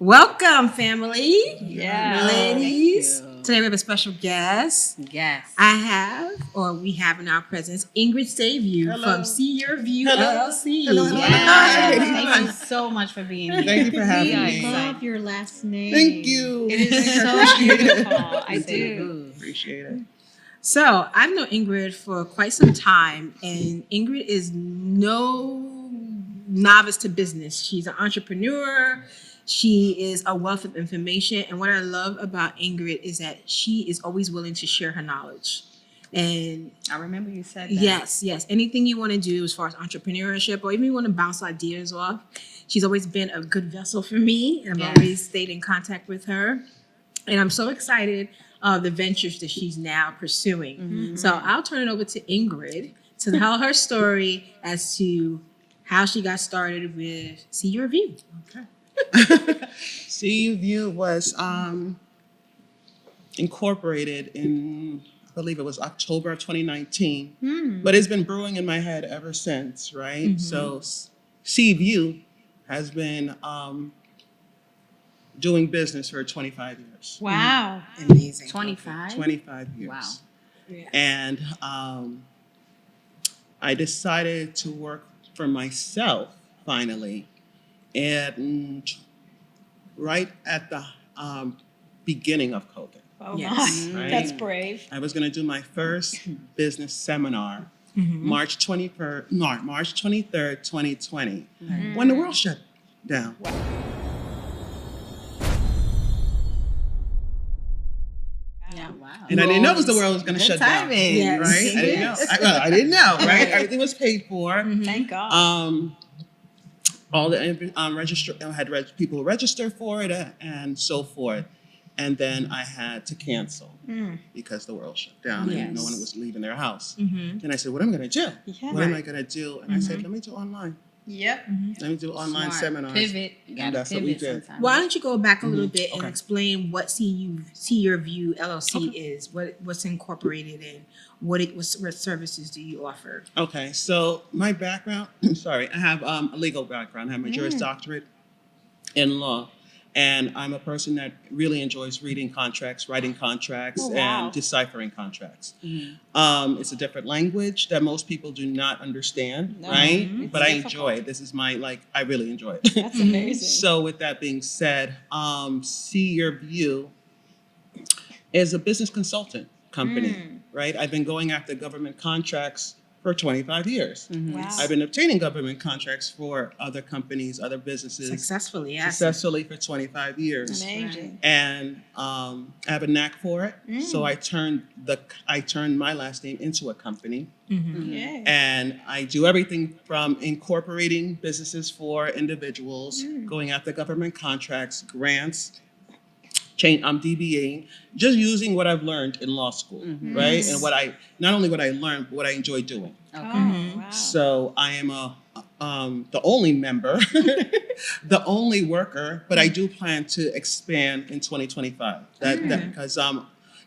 Welcome, family. Yeah. Ladies. Thank you. Today we have a special guest. Yes. We have in our presence Ingrid Sevieux Hello. from See Your View Hello. LLC. Hello, hello. Yes. Hi. Thank you so much for being here. Thank you for having We me. love your last name. Thank you. It is so Appreciate it. beautiful. I do. Appreciate it. So I've known Ingrid for quite some time, and Ingrid is no novice to business. She's an entrepreneur. She is a wealth of information. And what I love about Ingrid is that she is always willing to share her knowledge. And I remember you said that. yes. Anything you want to do as far as entrepreneurship, or even you want to bounce ideas off, she's always been a good vessel for me. And I've always stayed in contact with her. And I'm so excited of the ventures that she's now pursuing. Mm-hmm. So I'll turn it over to Ingrid to tell her story as to how she got started with See Your View. Okay. See View was incorporated in, I believe it was October of 2019, but it's been brewing in my head ever since, right? Mm-hmm. So See View has been doing business for 25 years. Wow. Amazing. 25? 25 years. Wow. Yeah. And I decided to work for myself finally, and right at the beginning of COVID. Oh, Yes. my. Right. That's brave. I was going to do my first business seminar Mm-hmm. March 23rd, 2020, Right. when the world shut down. Yeah, wow. And I didn't know it was the world was going to Good shut down. timing. Yes. Right? I didn't know. Yes. I didn't know, right? Everything was paid for. Mm-hmm. Thank God. All the people register for it and so forth. And then I had to cancel because the world shut down and no one was leaving their house. Mm-hmm. And I said, what am I going to do? Yeah. What am I going to do? And I said, let me do online. Yep. Let me do online Smart. seminars. Pivot. You gotta that's what we pivot did. sometimes. Why don't you go back a little bit and Okay. explain what See Your View LLC is, what's incorporated in, what services do you offer? Okay, so my background, sorry, I have a legal background. I have my Juris Doctorate in law. And I'm a person that really enjoys reading contracts, writing contracts, Oh, wow. and deciphering contracts. Mhm. It's a different language that most people do not understand, No, right? it's But I difficult. enjoy it. This is I really enjoy it. That's amazing. So with that being said, See Your View is a business consultant company, right? I've been going after government contracts for 25 years. Wow. I've been obtaining government contracts for other companies, other businesses Successfully, yes. successfully for 25 years. Amazing. And I have a knack for it. So I turned my last name into a company. Mm-hmm. Yeah. And I do everything from incorporating businesses for individuals, going after government contracts, grants, DBAing, just using what I've learned in law school, right? And not only what I learned, but what I enjoy doing. Okay. Oh, wow. So I am the only member, the only worker, but I do plan to expand in 2025. Because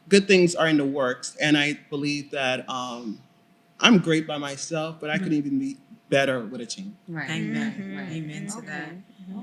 good things are in the works, and I believe that I'm great by myself, but I could even be better with a team. Right. Amen. Right. Amen to Okay. that.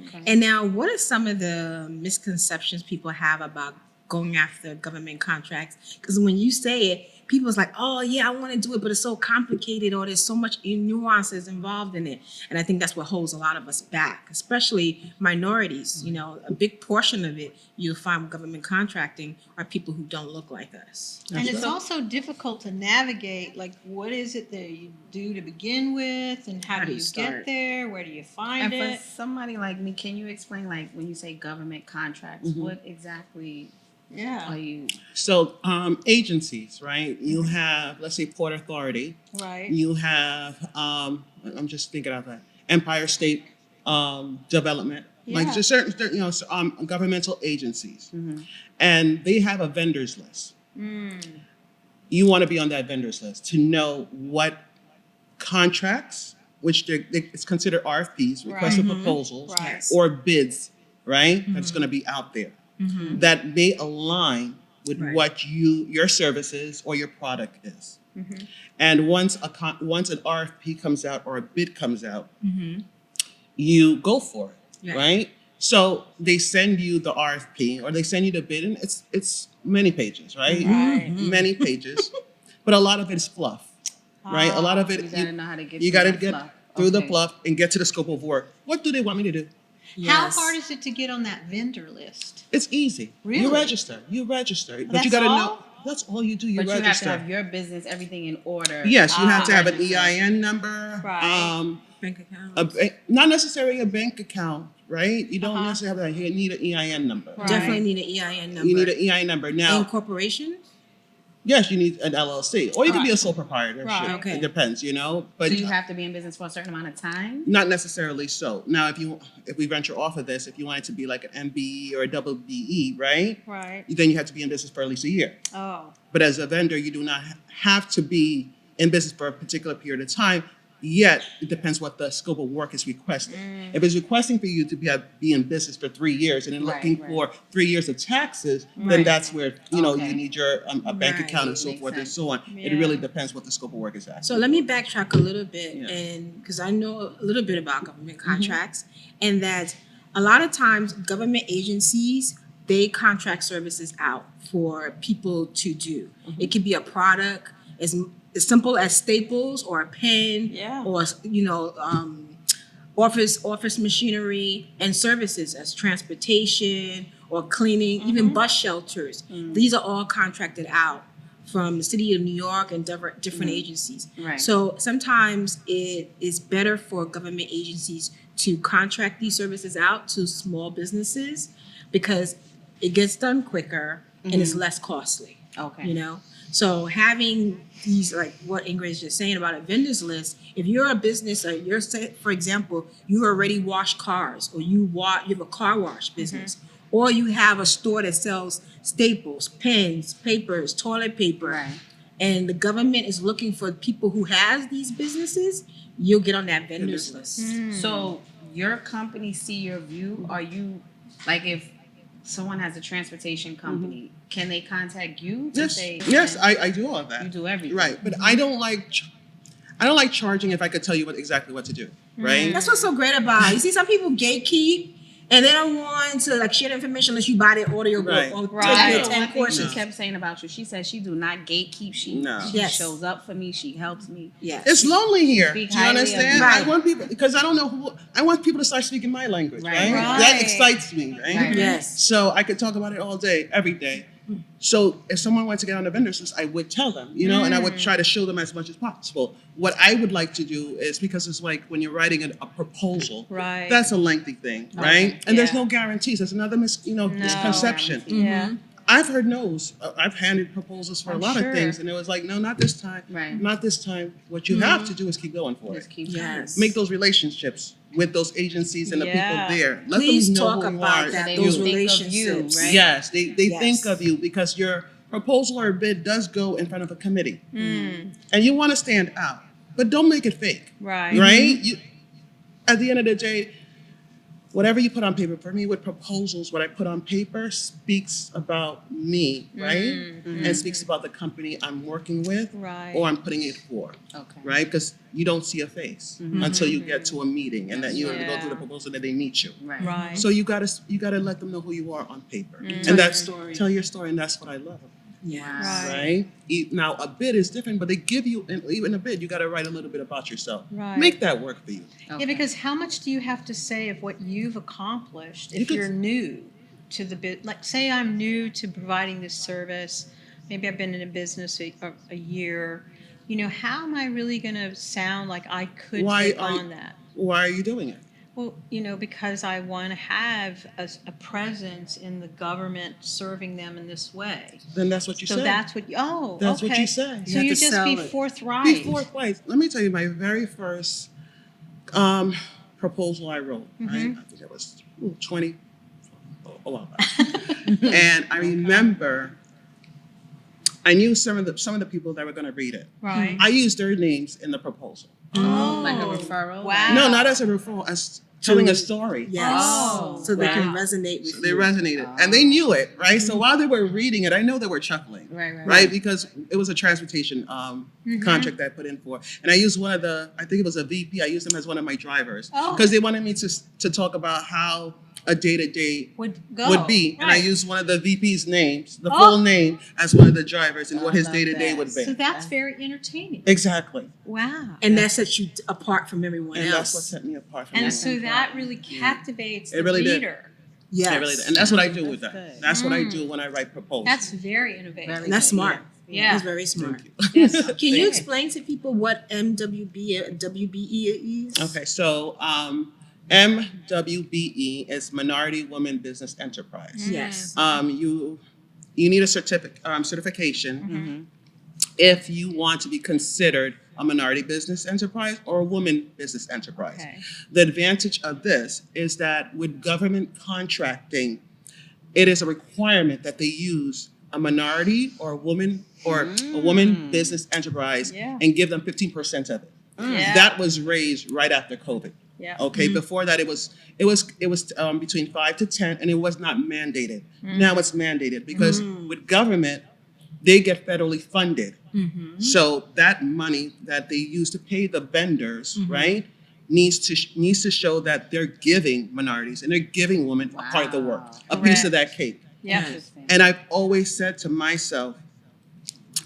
Okay. And now, what are some of the misconceptions people have about going after government contracts? Because when you say it, people's like, oh, yeah, I want to do it, but it's so complicated, or there's so much nuances involved in it. And I think that's what holds a lot of us back, especially minorities. You know, a big portion of it you'll find with government contracting are people who don't look like us. And it's also difficult to navigate, like, what is it that you do to begin with, and how do you start? get there? Where do you find And it? for somebody like me, can you explain, like, when you say government contracts, what exactly Yeah. are you? So agencies, right? You have, let's say, Port Authority. Right. You have, I'm just thinking out that, Empire State Development. Like Yeah. just certain governmental agencies. And they have a vendors list. You want to be on that vendors list to know what contracts, which it's considered RFPs, requests for proposals, Right. or bids, right? That's going to be out there that may align with Right. what your services or your product is. And once an RFP comes out or a bid comes out, you go for it, Yeah. right? So they send you the RFP or they send you the bid, and it's many pages, right? Right. Many pages, but a lot of it is fluff, right? A lot of it You gotta know how to get you through got to that get fluff. through the Okay. fluff and get to the scope of work. What do they want me to do? How Yes. hard is it to get on that vendor list? It's easy. Really? You register, but you That's got to know. all? That's all you do. You But you have to register. have your business, everything in order. Yes, you have Ah. to have an Register. EIN number. Right. Bank account. Not necessarily a bank account, right? You don't Uh-huh. necessarily have that. You need an EIN number. Right. Definitely need an EIN number. You need an EIN number. Now, Incorporation? yes, you need an LLC, or you can be a Right. sole proprietorship. Right. Okay. It depends, but Do you have to be in business for a certain amount of time? not necessarily so. Now, if we venture off of this, if you want it to be like an MBE or a double BE, right? Right. Then you have to be in business for at least a year. Oh. But as a vendor, you do not have to be in business for a particular period of time. Yet, it depends what the scope of work is requesting. If it's requesting for you to be in business for 3 years and then Right, looking right. for 3 years of taxes, then Right. that's where Okay. you need your a bank Right. account and so Makes forth and sense. so on. It Yeah. really depends what the scope of work is at. So let me backtrack a little bit, Yeah. and because I know a little bit about government contracts, and that a lot of times government agencies, they contract services out for people to do. It could be a product as simple as staples or a pen, Yeah. or office machinery, and services as transportation or cleaning, even bus shelters. These are all contracted out from the city of New York and different agencies. Right. So sometimes it is better for government agencies to contract these services out to small businesses because it gets done quicker and it's less costly. Okay. So having these, like what Ingrid is just saying about a vendors list, if you're a business, or for example, you already wash cars, or you have a car wash business, or you have a store that sells staples, pens, papers, toilet paper, Right. and the government is looking for people who has these businesses, you'll get on that vendors list. So your company see your view? Are you like if someone has a transportation company, can they contact you to Yes, say yes, I do all of that. you do everything? Right, but I don't like charging if I could tell you exactly what to do, right? That's what's so great about it. You see, some people gatekeep and they don't want to like share the information unless you buy their audio book Right. or Right. take That's their the 10 one thing courses. she kept saying about you. She said she do not gatekeep. She Yes. shows up for me. She helps me. Yes. It's lonely here. Speak Do you highly of understand? you. I Right. want people because I want people to start speaking my language, Right. right? Right. That excites me, right? Right. Yes. So I could talk about it all day, every day. So if someone wanted to get on the vendors list, I would tell them, and I would try to show them as much as possible. What I would like to do is because it's like when you're writing a proposal, Right. that's a lengthy thing, right? And there's Yeah. no guarantees. That's another misconception. guarantee. Yeah. I've heard no's. I've handed proposals for a I'm lot sure. of things, and it was like, no, not this time. Right. Not this time. What you have to do is keep going for Just it. keep Yes. Make those relationships with those agencies and the Yeah. people there. Let Please them know talk who you about are. that, They those will think of you, relationships. right? Yes, they Yes. think of you because your proposal or bid does go in front of a committee, Mm. and you want to stand out, but don't make it fake, Right. right? You, at the end of the day, whatever you put on paper, for me with proposals, what I put on paper speaks about me, right? And speaks about the company I'm working with Right. or I'm putting it for, Okay. right? Because you don't see a face until you get to a meeting and then you go Yeah. through the proposal and they meet you. Right. Right. So you gotta let them know who you are on paper, Tell and your that's story. tell your story, and that's what I love. Yes. Right. Right? Now a bid is different, but they give you even a bid. You got to write a little bit about yourself. Right. Make that work for you. Okay. Yeah, because how much do you have to say of what you've accomplished You if could- you're new to the bit? Like, say I'm new to providing this service. Maybe I've been in a business a year. How am I really going to sound like I could Why take are you- on that? Why are you doing it? Well, because I want to have a presence in the government serving them in this way. Then that's what you So say. that's what. That's okay. what you say. You So have you to just sell be it. forthright. Be forthright. Let me tell you, my very first proposal I wrote. Right? I think it was 20. A while back. And I remember. I knew some of the people that were going to read it. Right. I used their names in the proposal. Oh, Like a referral? Wow. No, not as a referral, as telling a story. Yes. Oh, So they can wow. resonate with So they you. resonated, and they knew it, right? So while they were reading it, I know they were chuckling, Right. Because it was a transportation contract that I put in for, and I used I think it was a VP. I used them as one of my drivers Oh. because they wanted me to talk about how a day-to-day would go. would be. And I Right. use one of the VP's names, the Oh. full name, as one of the drivers and I what his love day-to-day that. would be. So that's very entertaining. Exactly. Wow. And that sets you apart from everyone And that's what else. set me apart from And everyone. so that really captivates It the really did. reader. Yes. I really did. And that's what I do with That's that. good. That's what I do when I write proposals. That's very innovative. Very That's good, smart. Yeah. That's very smart. Thank you. Yes. Can you Okay. explain to people what MWB and WBE is? Okay, so MWBE is Minority Women Business Enterprise. Yes. You need a certification Mm-hmm. if you want to be considered a minority business enterprise or a woman business enterprise. Okay. The advantage of this is that with government contracting, it is a requirement that they use a minority or a woman business enterprise Yeah. and give them 15% of it. Yeah. That was raised right after COVID. Yeah. Okay, before that it was between 5 to 10, and it was not mandated. Now it's mandated because with government, they get federally funded. So that money that they use to pay the vendors, right, needs to show that they're giving minorities and they're giving women a part of the work, a piece of that cake. Yeah. Interesting. And I've always said to myself,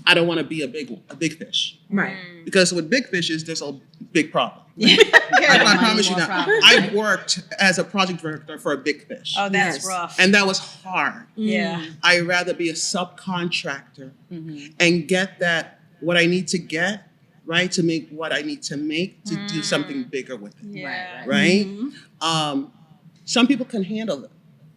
I don't want to be a big fish, Right. because with big fishes, there's a big problem. Yeah. I Money, promise you more now. problems. I worked as a project director for a big fish, Oh, that's Yes. rough. and that was hard. Yeah. I'd rather be a subcontractor Mm-hmm. and get that what I need to get, right, to make what I need to make to do something bigger with it, Yeah. right? Mhm. Some people can handle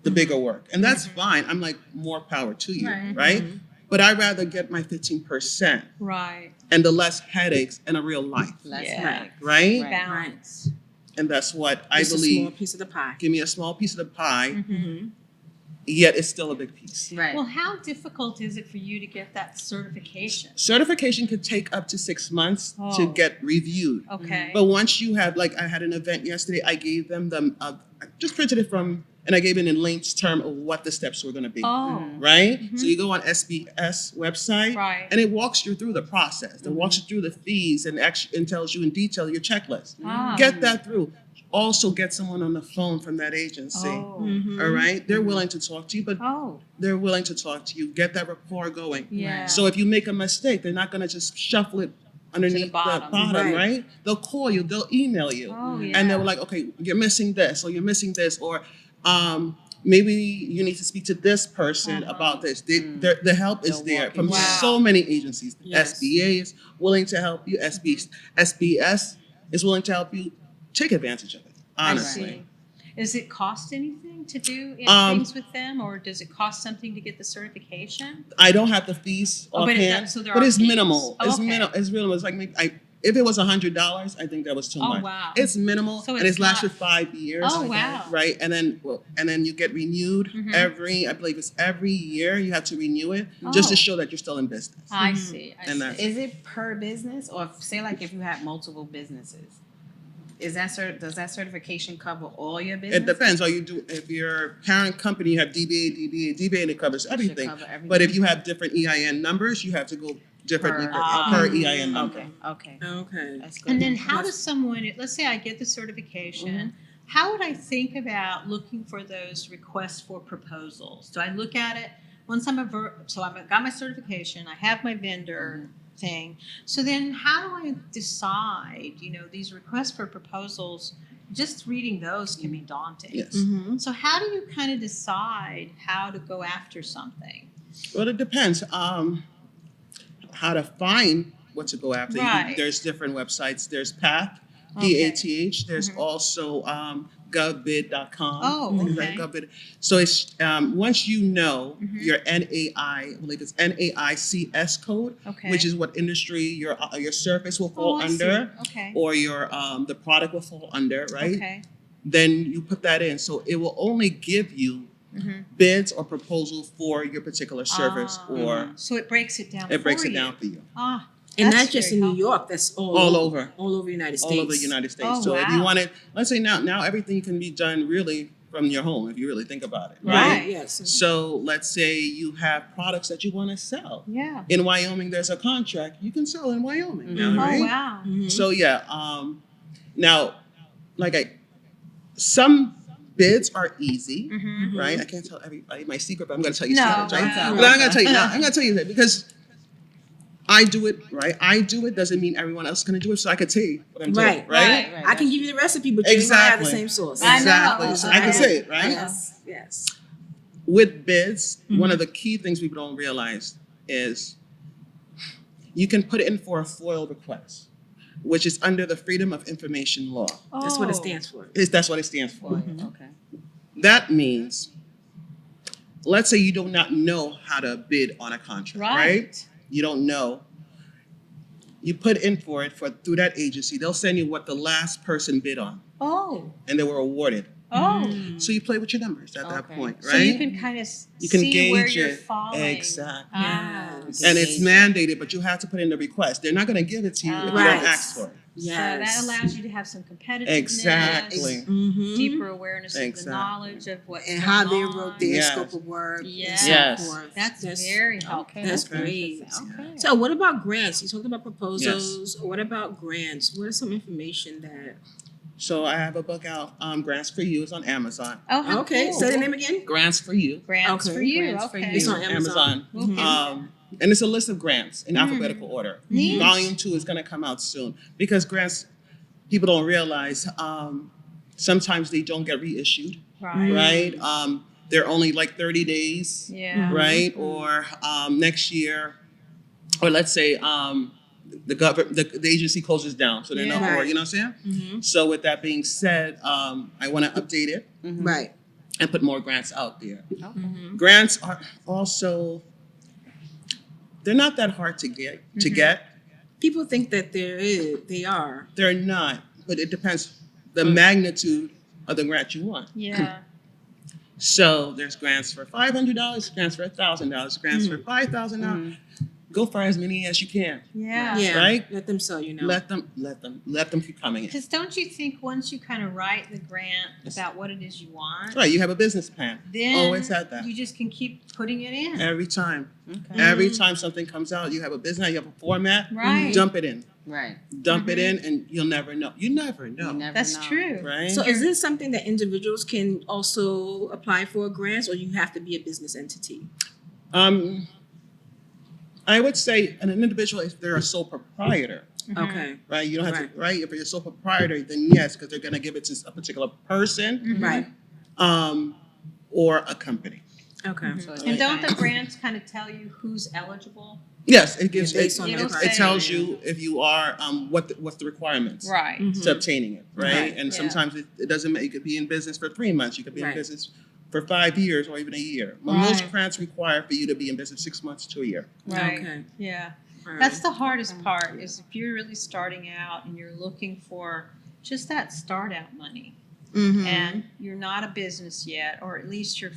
the bigger work, and that's fine. I'm like, more power to you, Right. right? But I'd rather get my 15% Right. and the less headaches and a real life, Let's Yeah. right. right? Right. Balance. And that's what I Just a small believe. piece of the pie. Give me a small piece of the pie, Mm-hmm. yet it's still a big piece. Right. Well, how difficult is it for you to get that certification? Certification could take up to 6 months Oh. to get reviewed. Okay. But once you have, like, I had an event yesterday, I gave them I just printed it from, and I gave it in Lane's term of what the steps were going to be. Oh. Right? So you go on SBS website, Right. and it walks you through the process. It walks you through the fees and tells you in detail your checklist. Ah. Get that through. Also get someone on the phone from that agency. Oh. Mm-hmm. All right? They're willing to talk to you, but Oh. they're willing to talk to you. Get that rapport going. Yeah. So if you make a mistake, they're not going to just shuffle it underneath the bottom. bottom, Right. right? They'll call you, they'll email you, Oh, yeah. and they're like, okay, you're missing this, or you're missing this, or maybe you need to speak to this person about this. The help is They'll there walk from you through. Wow. so many agencies. Yes. SBA is willing to help you. SBS is willing to help you. Take advantage of it, I honestly. see. Does it cost anything to do things with them, or does it cost something to get the certification? I don't have the fees Oh, but offhand, so there but are it's fees. minimal. Oh, It's okay. minimal. It's minimal. It's like if it was $100, I think that was too Oh, much. wow. It's minimal, So and it's it's lasted not- 5 years. Oh, wow. Right, and then you get renewed Mhm. I believe it's every year you have to renew it just to Oh. show that you're still in business. I see. I And see. that's- Is it per business, or say like if you have multiple businesses? Is that does that certification cover all your business? It depends. If your parent company, you have DBA, and it covers everything. cover everything. But if you have different EIN numbers, you have to go differently per Ah. EIN number. Okay. Okay. That's good. And then how does someone, let's say I get the certification, how would I think about looking for those requests for proposals? Do I look at it once I've got my certification, I have my vendor thing. So then how do I decide, these requests for proposals, just reading those can be daunting. Yes. Mm-hmm. So how do you kind of decide how to go after something? Well, it depends. How to find what to go after. Right. There's different websites. There's PATH, Okay. PATH. There's also govbid.com. Oh, things okay. like GovBid. So it's once you know Mhm. your NAI, I believe it's NAICS code, Okay. which is what industry your service will fall I see. under, Okay. or your the product will fall under, right? Okay. Then you put that in. So it will only give you Mhm. bids or proposals for your particular service, Ah. or So it breaks it down. it breaks for it you. down for you. Ah, And that's not just very in New helpful. York, that's All over. all over the United States. All over the United States. Oh, So if you wow. want it, let's say now everything can be done really from your home if you really think about it, Right. right? Yes. So let's say you have products that you want to sell. Yeah. In Wyoming, there's a contract you can sell in Wyoming now, Mhm. Oh, right? wow. Mhm. So yeah, now like some bids are easy, Mhm. right? I can't tell everybody my secret, but I'm going to tell you No, secrets, right? no. But I'm going to tell you now. I'm going to tell you that because I do it, right? I do it doesn't mean everyone else is going to do it. So I could tell you what I'm doing, Right, right? Right. I can give you the recipe, but you ain't gonna have the Exactly. same sauce. I know. Exactly. So I can say it, right? Yes, yes. With bids, Mhm. one of the key things people don't realize is you can put in for a FOIL request, which is under the Freedom of Information Law. That's what it Oh. stands for. That's what it stands for. Okay. That means, let's say you do not know how to bid on a contract, right? You don't know. You put in for it through that agency. They'll send you what the last person bid on, Oh. and they were awarded. Oh. So you play with your numbers at that Okay. point, right? So you can kind of You can see where gauge you're it. falling. Exactly. Ah. Yes. And it's mandated, but you have to put in the request. They're not going to give it to you if you Right. don't ask for it. Yes. So that allows you to have some competitiveness, Exactly. Mhm. deeper awareness of Exactly. the knowledge of what's And going how they on. wrote their Yes. scope of work Yes. and so forth. That's very helpful. That's Okay. great. Okay. So what about grants? You talked about proposals. What about grants? What is some information that So I have a book out, Grants for You. It's on Amazon. Oh, how Okay, cool. say the name again. Grants for You. Grants Okay. for you. Grants for Okay. you. It's on Amazon. Amazon. Mhm. And it's a list of grants in alphabetical order. Neat. Volume 2 is going to come out soon because grants, people don't realize, sometimes they don't get reissued, Right. right? They're only like 30 days, Yeah. right? Or next year, or let's say the agency closes down, so they're Yeah. no more. Right. You know what I'm saying? Mm-hmm. So with that being said, I want to update it Right. and put more grants out there. Mm-hmm. Grants are also, they're not that hard to get. People think that they are. They're not, but it depends the magnitude of the grant you want. Yeah. So there's grants for $500, grants for $1,000, grants for $5,000. Go for as many as you can. Yeah. Yeah. Right? Let them sell you know. Let them keep coming in. Because don't you think once you kind of write the grant about what it is you want, Right, you have a business plan. then Always had that. you just can keep putting it in. Every time. Okay. Every time something comes out, you have a business, you have a format, Right. dump it in. Right. Dump it in and you'll never know. You never know. You never That's know. true. Right? So is this something that individuals can also apply for grants, or you have to be a business entity? I would say an individual, if they're a sole proprietor, Okay. right? You don't have Right. to, right? If you're a sole proprietor, then yes, because they're going to give it to a particular person, Right. or a company. Okay. So it's And like don't the that. grants kind of tell you who's eligible? Yes, it gives. Yeah, based on it, their it criteria. tells you if you are what's the requirements Right. Mhm. to obtaining it, right? Right. And Yeah. sometimes it doesn't make. You could be in business for 3 months. You could be in Right. business for 5 years or even a year. Well, Right. most grants require for you to be in business 6 months to a year. Right. Okay. Yeah. All right. That's the hardest part is if you're really starting out and you're looking for just that start out money Mhm. and you're not a business yet, or at least you're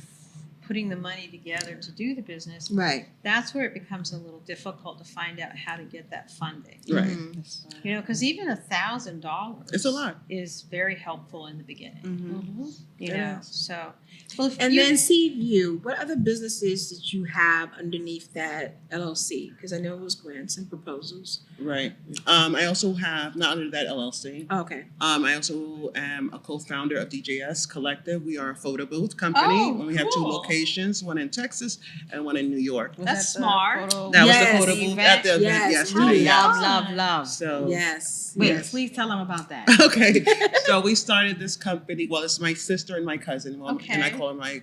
putting the money together to do the business, Right. that's where it becomes a little difficult to find out how to get that funding. Right. Mhm. That's, You know, because even $1,000 It's a lot. is very helpful in the beginning. Mhm. You It know, is. so well, if And you, then Seaview, what other businesses did you have underneath that LLC? Because I know it was grants and proposals. Right. I also have not under that LLC. Oh, okay. I also am a co-founder of DJS Collective. We are a photo booth company. Oh, And we have 2 cool. locations, one in Texas and one in New York. was That's that the smart. photo- That Yes. was the photo booth at the event Yes. yesterday. Yes. Love, Yes. love, love. So Yes. Wait, Yes. please tell them about that. okay, so we started this company. Well, it's my sister and my cousin, and I Okay. call her my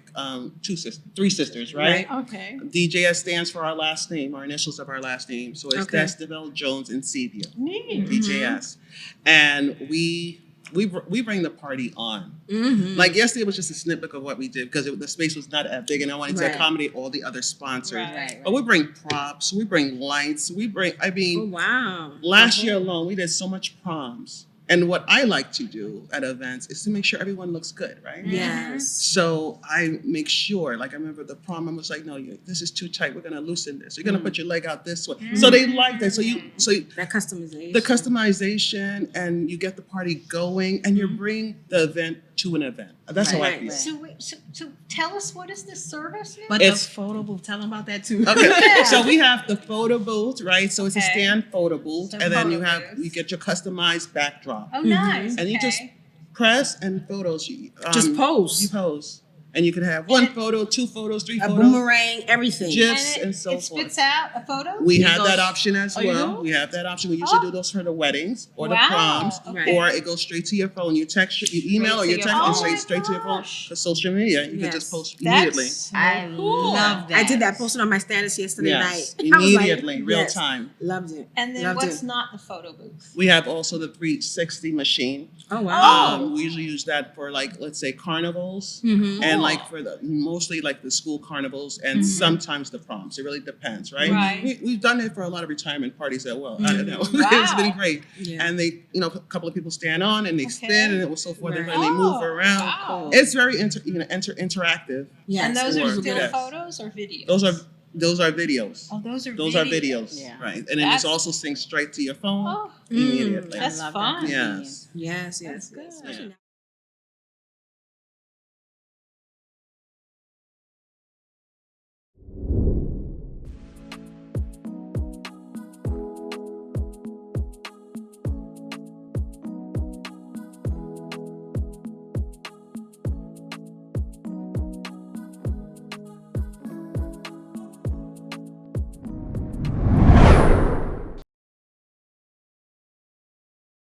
3 sisters, right? Okay. DJS stands for our last name, our initials of our last name. So it's Okay. Destivelle, Jones, and Sevieux. Neat. DJS, and we bring the party on. Mm-hmm. Like yesterday was just a snippet of what we did because the space was not that big, and I wanted Right. to accommodate all the other sponsors. Right. But we bring props, we bring lights, Oh, wow. last year alone, we did so much proms. And what I like to do at events is to make sure everyone looks good, right? Yes. So I make sure, like I remember the prom, I was like, no, this is too tight. We're going to loosen this. You're going to put your leg out this way. So they like that. So That customization. the customization and you get the party going and you bring the event to an event. That's how I Right. feel. So, so tell us, what is this service? now? But It's- the photo booth, tell them about that too. Okay, Yeah. so we have the photo booth, right? So it's a Okay. stand photo booth, So and then photo you booth. get your customized backdrop. Oh, nice. And you just okay. Press and photos. Just pose. You pose. And you can have one photo, 2 photos, 3 A photos. boomerang, everything. GIFs And and so it forth. spits out a photo? We It have that goes- option as you well. do? We have that option. We usually Oh. do those for the weddings or the Wow. proms, Okay. or it goes straight to your phone. You text, you email, or Straight you to text, your and phone. straight to your phone. Gosh. For social media, you can Yes. just post That's immediately. so I cool. love that. I did that, posted on my status yesterday Yes, night. I was like, immediately, real yes, time. Loved it. And then Loved what's it. not the photo booth? We have also the 360 machine. Oh wow. We usually use that for, like, let's say carnivals. Mm-hmm. And Cool. like for the mostly like the school carnivals and sometimes the proms. It really depends, right? Right. We've done it for a lot of retirement parties as well. I don't know. Wow. It's been great. Yeah. And they, a couple of people stand on and they Okay. spin and it was so forth Right. and they move around. Wow. It's very interactive. Yes. And those are Or- still yes. photos or videos? Those are videos. Oh, those are Those videos. are videos, Yeah. right? And then That's- it's also synced straight to your phone Oh, immediately. I That's love fun. that. Yes. Yes. Yes. That's good. Especially now.